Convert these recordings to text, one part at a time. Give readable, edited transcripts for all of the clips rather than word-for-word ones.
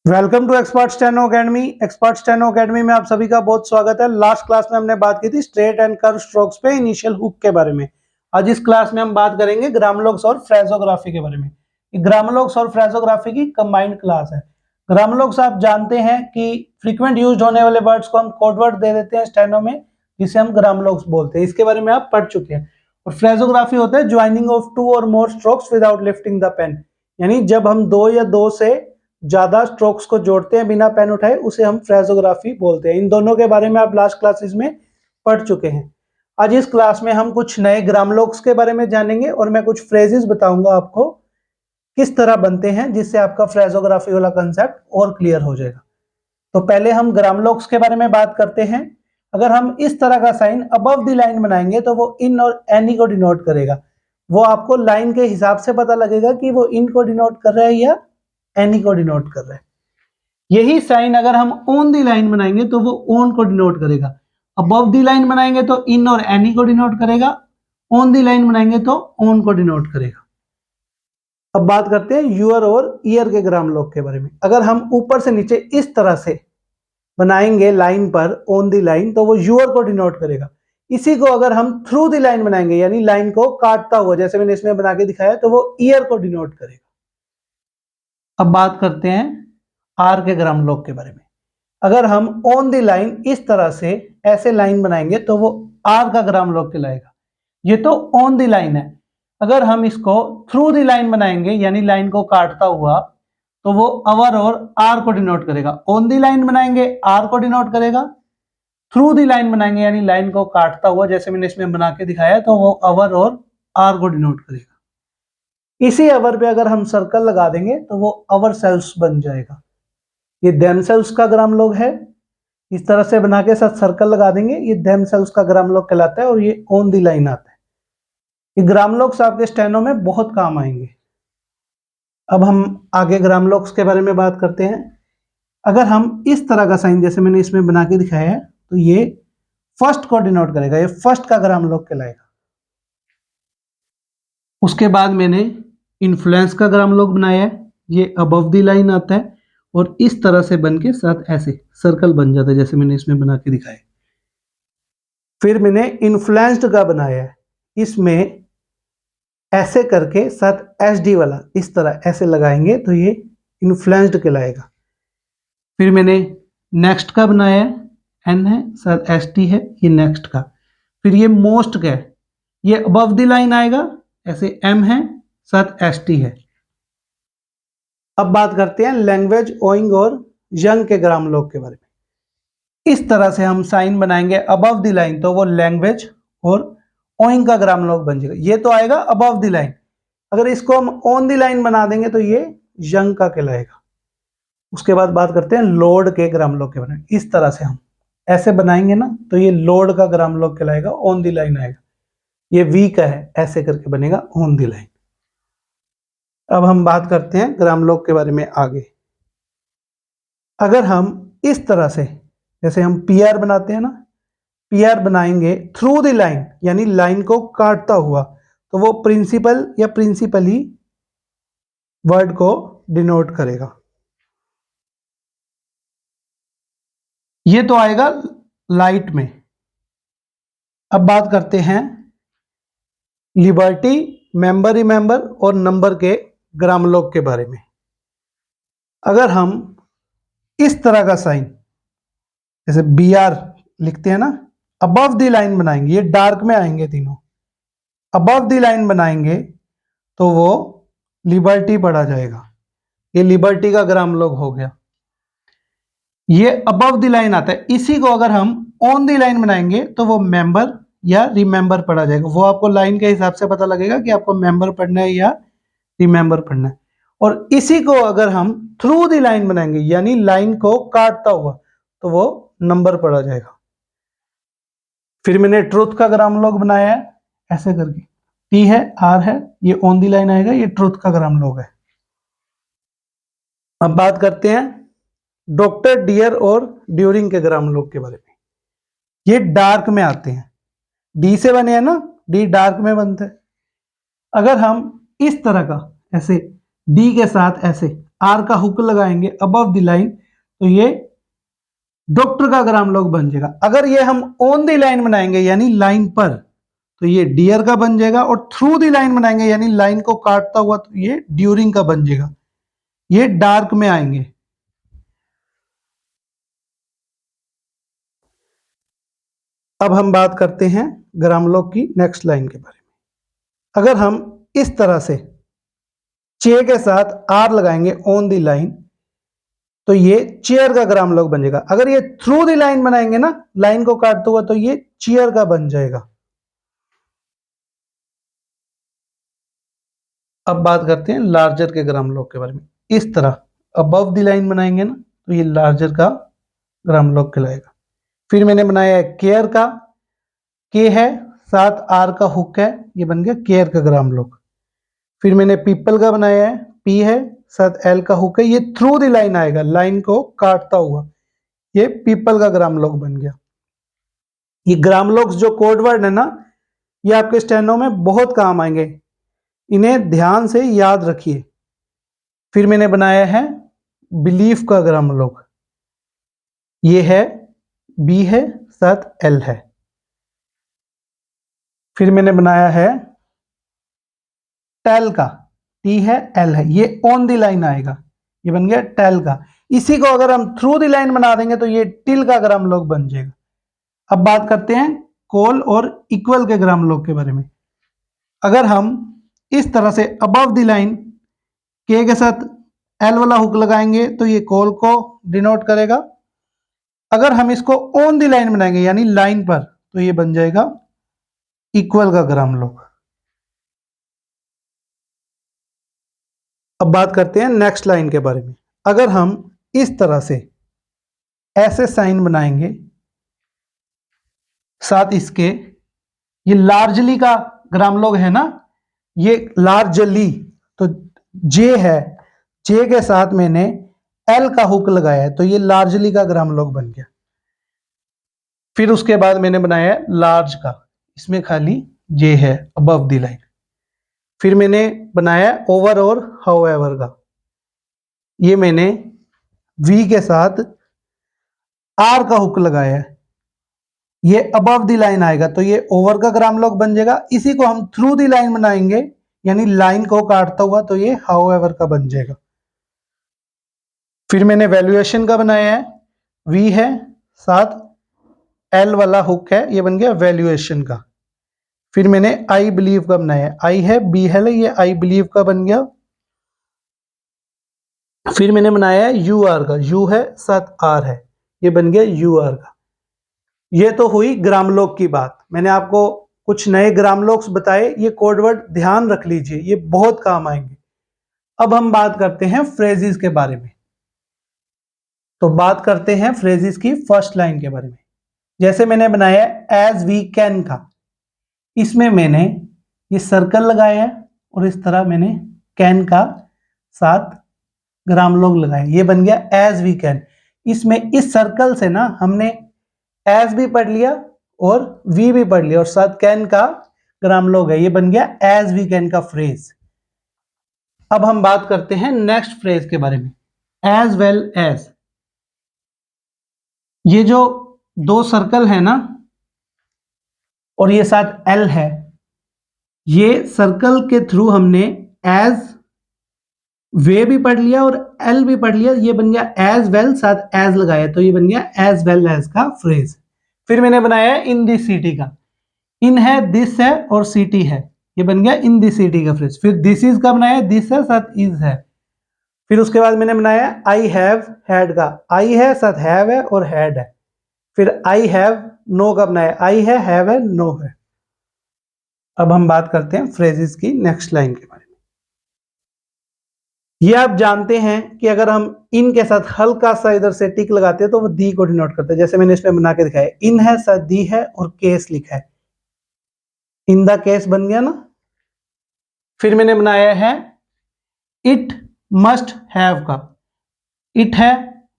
Welcome to Expert Steno Academy. Expert Steno Academy में आप सभी का बहुत स्वागत है। लास्ट क्लास में हमने बात की थी स्ट्रेट एंड कर्व स्ट्रोक्स पे इनिशियल हुक के बारे में। आज इस क्लास में हम बात करेंगे ग्रामलोग्स और फ्रेजोग्राफी के बारे में। ग्रामलोग्स और फ्रेजोग्राफी की कंबाइंड क्लास है। ग्रामलोग्स आप जानते हैं कि फ्रीक्वेंट यूज होने वाले वर्ड्स को हम कोड वर्ड दे देते हैं स्टेनो में, जिसे हम ग्रामलोग्स बोलते हैं। इसके बारे में आप पढ़ चुके हैं। और फ्रेजोग्राफी होता है joining of two or more strokes without lifting the pen, यानी जब हम दो या दो से ज्यादा स्ट्रोक्स को जोड़ते हैं बिना पेन उठाए, उसे हम फ्रेजोग्राफी बोलते हैं। इन दोनों के बारे में आप लास्ट क्लासेस में पढ़ चुके हैं। आज इस क्लास में हम कुछ नए ग्रामलोग्स के बारे में जानेंगे और मैं कुछ फ्रेजेस बताऊंगा आपको किस तरह बनते हैं, जिससे आपका फ्रेजोग्राफी वाला कंसेप्ट और क्लियर हो जाएगा। तो पहले हम ग्रामलोग्स के बारे में बात करते हैं। अगर हम इस तरह का साइन अबव द लाइन बनाएंगे तो वो इन और एनी को डिनोट करेगा। वो आपको लाइन के हिसाब से पता लगेगा कि वो इन को डिनोट कर रहा है या एनी को डिनोट कर रहा है। यही साइन अगर हम ऑन दी लाइन बनाएंगे तो वो ऑन को डिनोट करेगा। अबव दी लाइन बनाएंगे तो इन और एनी को डिनोट करेगा। ऑन दी लाइन बनाएंगे तो ऑन को डिनोट करेगा। अब बात करते हैं यूर और ईयर के ग्रामलोग के बारे में। अगर हम ऊपर से नीचे इस तरह से बनाएंगे लाइन पर ऑन दी लाइन, तो वो यूर को डिनोट करेगा। इसी को अगर हम थ्रू दी लाइन बनाएंगे, यानी लाइन को काटता हुआ, जैसे मैंने इसमें बना के दिखाया, तो वो ईयर को डिनोट करेगा। अब बात करते हैं आर के ग्रामलोग के बारे में। अगर हम ऑन द लाइन इस तरह से ऐसे लाइन बनाएंगे तो वो आर का ग्रामलोग कहलाएगा। ये तो ऑन द लाइन है। अगर हम इसको थ्रू द लाइन बनाएंगे, यानी लाइन को काटता हुआ, तो वो अवर और आर को डिनोट करेगा। ऑन द लाइन बनाएंगे आर को डिनोट करेगा। थ्रू द लाइन बनाएंगे यानी लाइन को काटता हुआ, जैसे मैंने इसमें बना के दिखाया, तो वो अवर और आर को डिनोट करेगा। इसी अवर पे अगर हम सर्कल लगा देंगे तो वो अवर सेल्स बन जाएगा। ये देमसेल्स का ग्रामलोग है। इस तरह से बना के साथ सर्कल लगा देंगे, ये देमसेल्स का ग्रामलोग कहलाता है और ये ऑन दी लाइन आता है। ये ग्रामलोग्स आपके स्टेनो में बहुत काम आएंगे। अब हम आगे ग्रामलोग्स के बारे में बात करते हैं। अगर हम इस तरह का साइन, जैसे मैंने इसमें बना के दिखाया है, तो ये फर्स्ट को डिनोट करेगा। ये फर्स्ट का ग्रामलोग कहलाएगा। उसके बाद मैंने इन्फ्लुएंस का ग्रामलोग बनाया है। ये अबव दी लाइन आता है और इस तरह से बन के साथ ऐसे सर्कल बन जाता है, जैसे मैंने इसमें बना के दिखाया। फिर मैंने इन्फ्लुएंस्ड का बनाया है। इसमें ऐसे करके साथ एच डी वाला इस तरह ऐसे लगाएंगे तो ये इन्फ्लुएंस्ड कहलाएगा। फिर मैंने नेक्स्ट का बनाया है, एन है साथ एस टी है, ये नेक्स्ट का। फिर ये मोस्ट का है, ये अबव द लाइन आएगा, ऐसे एम है साथ एस टी है। अब बात करते हैं लैंग्वेज ओइंग और यंग के ग्रामलोग के बारे में। इस तरह से हम साइन बनाएंगे अबव द लाइन तो वो लैंग्वेज और ओइंग का ग्रामलोग बन जाएगा। ये तो आएगा अबव द लाइन। अगर इसको हम ऑन द लाइन बना देंगे तो ये यंग का कहलाएगा। उसके बाद बात करते हैं लोड के ग्रामलोग के बारे में। इस तरह से हम ऐसे बनाएंगे ना तो ये लोड का ग्रामलोग कहलाएगा, ऑन द लाइन आएगा। ये वी का है, ऐसे करके बनेगा ऑन द लाइन। अब हम बात करते हैं ग्रामलोग के बारे में आगे। अगर हम इस तरह से, जैसे हम पी आर बनाते हैं ना, पी आर बनाएंगे थ्रू द लाइन, यानी लाइन को काटता हुआ, तो वो प्रिंसिपल या प्रिंसिपली वर्ड को डिनोट करेगा। ये तो आएगा लाइट में। अब बात करते हैं लिबर्टी, मेंबर, रिमेंबर और नंबर के ग्रामलोग के बारे में। अगर हम इस तरह का साइन, जैसे बी आर लिखते हैं ना, अबव द लाइन बनाएंगे, ये डार्क में आएंगे तीनों, अबव द लाइन बनाएंगे तो वो लिबर्टी पढ़ा जाएगा। ये लिबर्टी का ग्रामलोग हो गया। ये अबव द लाइन आता है। इसी को अगर हम ऑन द लाइन बनाएंगे तो वो मेंबर या रिमेंबर पढ़ा जाएगा। वो आपको लाइन के हिसाब से पता लगेगा कि आपको मेंबर पढ़ना है या रिमेंबर पढ़ना है। और इसी को अगर हम थ्रू द लाइन बनाएंगे, यानी लाइन को काटता हुआ, तो वो नंबर पढ़ा जाएगा। फिर मैंने ट्रुथ का ग्रामलोग बनाया है ऐसे करके, टी है, आर है, ये ऑन दी लाइन आएगा, ये ट्रुथ का ग्रामलोग है। अब बात करते हैं डॉक्टर, डियर और ड्यूरिंग के ग्रामलोग के बारे में। ये डार्क में आते हैं, डी से बने हैं ना, डी डार्क में बनते हैं। अगर हम इस तरह का ऐसे डी के साथ ऐसे आर का हुक लगाएंगे अबव द लाइन तो ये डॉक्टर का ग्राम लोग बन जाएगा। अगर ये हम ऑन द लाइन बनाएंगे यानी लाइन पर तो ये डियर का बन जाएगा, और थ्रू द लाइन बनाएंगे यानी लाइन को काटता हुआ तो ये ड्यूरिंग का बन जाएगा। ये डार्क में आएंगे। अब हम बात करते हैं ग्रामलोग की नेक्स्ट लाइन के बारे में। अगर हम इस तरह से चे के साथ आर लगाएंगे ऑन द लाइन तो ये चेयर का ग्रामलोग बन जाएगा। अगर ये थ्रू द लाइन बनाएंगे ना, लाइन को काटते हुआ, तो ये चेयर का बन जाएगा। अब बात करते हैं लार्जर के ग्रामलोग के बारे में। इस तरह अबव द लाइन बनाएंगे ना तो ये लार्जर का ग्रामलोग कहलाएगा। फिर मैंने बनाया है केयर का, के है साथ आर का हुक है, ये बन गया केयर का ग्रामलोग। फिर मैंने पीपल का बनाया है, पी है साथ एल का हुक है, ये थ्रू द लाइन आएगा, लाइन को काटता हुआ, ये पीपल का ग्रामलोग बन गया। ये ग्रामलोग्स जो कोड वर्ड है ना, ये आपके स्टेनो में बहुत काम आएंगे, इन्हें ध्यान से याद रखिए। फिर मैंने बनाया है बिलीफ का ग्रामलोग, ये है बी है साथ एल है। फिर मैंने बनाया है टेल का, टी है एल है, ये ऑन द लाइन आएगा, ये बन गया टेल का। इसी को अगर हम थ्रू द लाइन बना देंगे तो ये टिल का ग्रामलोग बन जाएगा। अब बात करते हैं कोल और इक्वल के ग्रामलोग के बारे में। अगर हम इस तरह से अबव द लाइन के साथ एल वाला हुक लगाएंगे तो ये कोल को डिनोट करेगा। अगर हम इसको ऑन द लाइन बनाएंगे यानी लाइन पर तो ये बन जाएगा इक्वल का ग्रामलोग। अब बात करते हैं नेक्स्ट लाइन के बारे में। अगर हम इस तरह से ऐसे साइन बनाएंगे साथ इसके, ये लार्जली का ग्रामलोग है ना, ये लार्जली तो जे है, जे के साथ मैंने एल का हुक लगाया है तो ये लार्जली का ग्रामलोग बन गया। फिर उसके बाद मैंने बनाया है लार्ज का, इसमें खाली जे है अबव द लाइन। फिर मैंने बनाया ओवर और हाउएवर का, ये मैंने वी के साथ आर का हुक लगाया है, ये अबव द लाइन आएगा तो ये ओवर का ग्रामलोग बन जाएगा। इसी को हम थ्रू द लाइन बनाएंगे यानी लाइन को काटता हुआ तो ये हाउएवर का बन जाएगा। फिर मैंने वैल्यूएशन का बनाया है, वी है साथ एल वाला हुक है, ये बन गया वैल्यूएशन का। फिर मैंने आई बिलीव का बनाया है, आई है बी है, ये आई बिलीव का बन गया। फिर मैंने बनाया है यू आर का, यू है साथ आर है, ये बन गया यू आर का। ये तो हुई ग्रामलोग की बात। मैंने आपको कुछ नए ग्रामलोग्स बताए, ये कोडवर्ड ध्यान रख लीजिए, ये बहुत काम आएंगे। अब हम बात करते हैं फ्रेजेस के बारे में। तो बात करते हैं फ्रेजेस की फर्स्ट लाइन के बारे में। जैसे मैंने बनाया एज वी कैन का, इसमें मैंने ये सर्कल लगाया है और इस तरह मैंने कैन का साथ ग्रामलोग लगाए, ये बन गया एज वी कैन। इसमें इस सर्कल से ना हमने एज भी पढ़ लिया और वी भी पढ़ लिया और साथ कैन का ग्रामलोग है, ये बन गया एज वी कैन का फ्रेज। अब हम बात करते हैं नेक्स्ट फ्रेज के बारे में, एज वेल एज। ये जो दो सर्कल है ना और ये साथ एल है, ये सर्कल के थ्रू हमने एज वे भी पढ़ लिया और एल भी पढ़ लिया, ये बन गया एज वेल साथ एज लगाया तो ये बन गया एज वेल एज का फ्रेज। फिर मैंने बनाया इन दिस सिटी का, इन है दिस है और सिटी है, ये बन गया इन दिस सिटी का फ्रेज। फिर दिस इज का बनाया, दिस है साथ इज है। फिर उसके बाद मैंने बनाया आई हैव हैड का, आई है साथ हैव है और हैड है। फिर आई हैव नो का बनाया, आई है हैव है नो है। अब हम बात करते हैं फ्रेजेस की नेक्स्ट लाइन के बारे में। ये आप जानते हैं कि अगर हम इन के साथ हल्का सा इधर से टिक लगाते हैं तो वो दी को डिनोट करते हैं, जैसे मैंने इसमें बना के दिखाया, इन है साथ दी है और केस लिखा है, इन द केस बन गया ना। फिर मैंने बनाया है इट मस्ट हैव का, इट है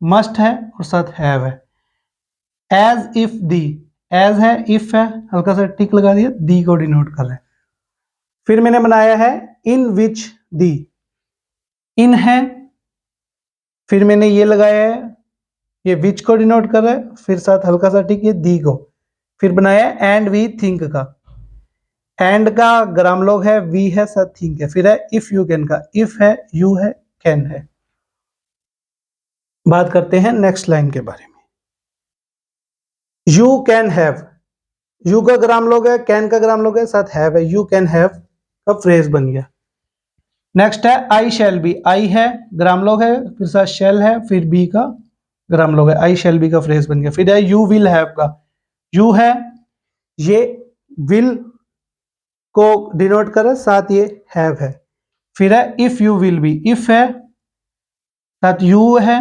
मस्ट है और साथ हैव है। एज इफ दी, एज है इफ है हल्का सा टिक लगा दिया, दी को डिनोट कर रहा है। फिर मैंने बनाया है इन विच दी, इन है फिर मैंने ये लगाया है, ये विच को डिनोट कर रहा है, फिर साथ हल्का सा टिक ये दी को, फिर बनाया एंड वी थिंक का। एंड का ग्राम लोग है, वी है, साथ थिंक है, फिर है इफ यू कैन का, इफ है, यू है, कैन है। बात करते हैं नेक्स्ट लाइन के बारे में। यू कैन हैव, यू का ग्राम लोग है, कैन का ग्राम लोग है, साथ हैव है, यू कैन हैव का फ्रेज बन गया। नेक्स्ट है आई शैल बी, आई है ग्राम लोग है, फिर साथ शैल है, फिर बी का ग्राम लोग है, आई शैल बी का फ्रेज बन गया। फिर है यू विल हैव का, यू है, ये विल को डिनोट करे, साथ ये हैव है। फिर है if you will be, if है साथ यू है,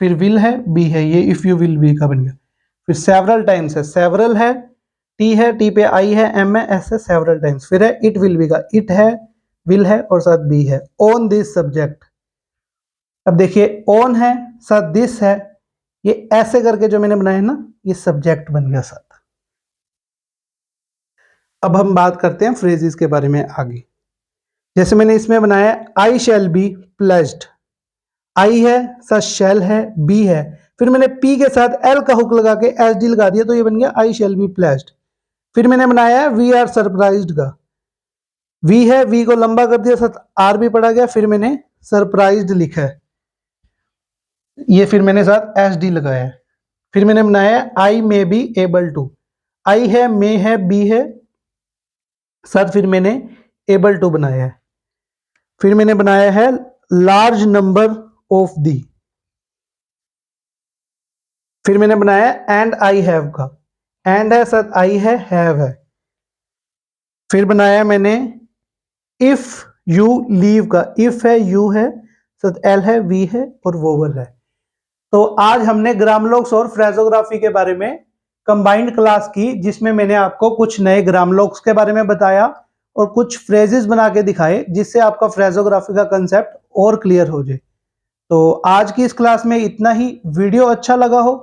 फिर विल है, बी है, ये इफ यू विल बी का बन गया। फिर सेवरल टाइम्स है, सेवरल है, टी है, टी पे आई है, एम है, एस है, सेवरल टाइम्स। फिर है इट विल बी का, इट है, विल है और साथ बी है। ऑन दिस सब्जेक्ट, अब देखिए ऑन है साथ दिस है, ये ऐसे करके जो मैंने बनाया ना, ये सब्जेक्ट बन गया साथ। अब हम बात करते हैं फ्रेजेस के बारे में आगे। जैसे मैंने इसमें बनाया आई शैल बी प्लेज्ड, आई है साथ शैल है, बी है, फिर मैंने पी के साथ एल का हुक लगा के एस डी लगा दिया, तो ये बन गया आई शैल बी प्लेज्ड। फिर मैंने बनाया है वी आर सरप्राइज्ड का, वी है, वी को लंबा कर दिया, साथ आर भी पड़ा गया, फिर मैंने सरप्राइज्ड लिखा है, ये फिर मैंने साथ एस डी लगाया है। फिर मैंने बनाया है आई मे बी एबल टू, आई है, मे है, बी है, साथ फिर मैंने एबल टू बनाया है। फिर मैंने बनाया है लार्ज नंबर ऑफ दी, फिर मैंने बनाया एंड आई हैव का, एंड है साथ आई है, हैव है। फिर बनाया मैंने इफ यू लीव का, इफ है, यू है, साथ एल है, वी है और वोवल है। तो आज हमने ग्रामलोक्स और फ्रेजोग्राफी के बारे में कंबाइंड क्लास की, जिसमें मैंने आपको कुछ नए ग्रामलोक्स के बारे में बताया और कुछ फ्रेजेस बना के दिखाए, जिससे आपका फ्रेजोग्राफी का कंसेप्ट और क्लियर हो जाए। तो आज की इस क्लास में इतना ही। वीडियो अच्छा लगा हो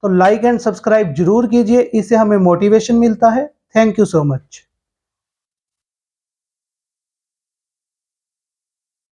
तो लाइक एंड सब्सक्राइब जरूर कीजिए, इससे हमें मोटिवेशन मिलता है। Thank you so much.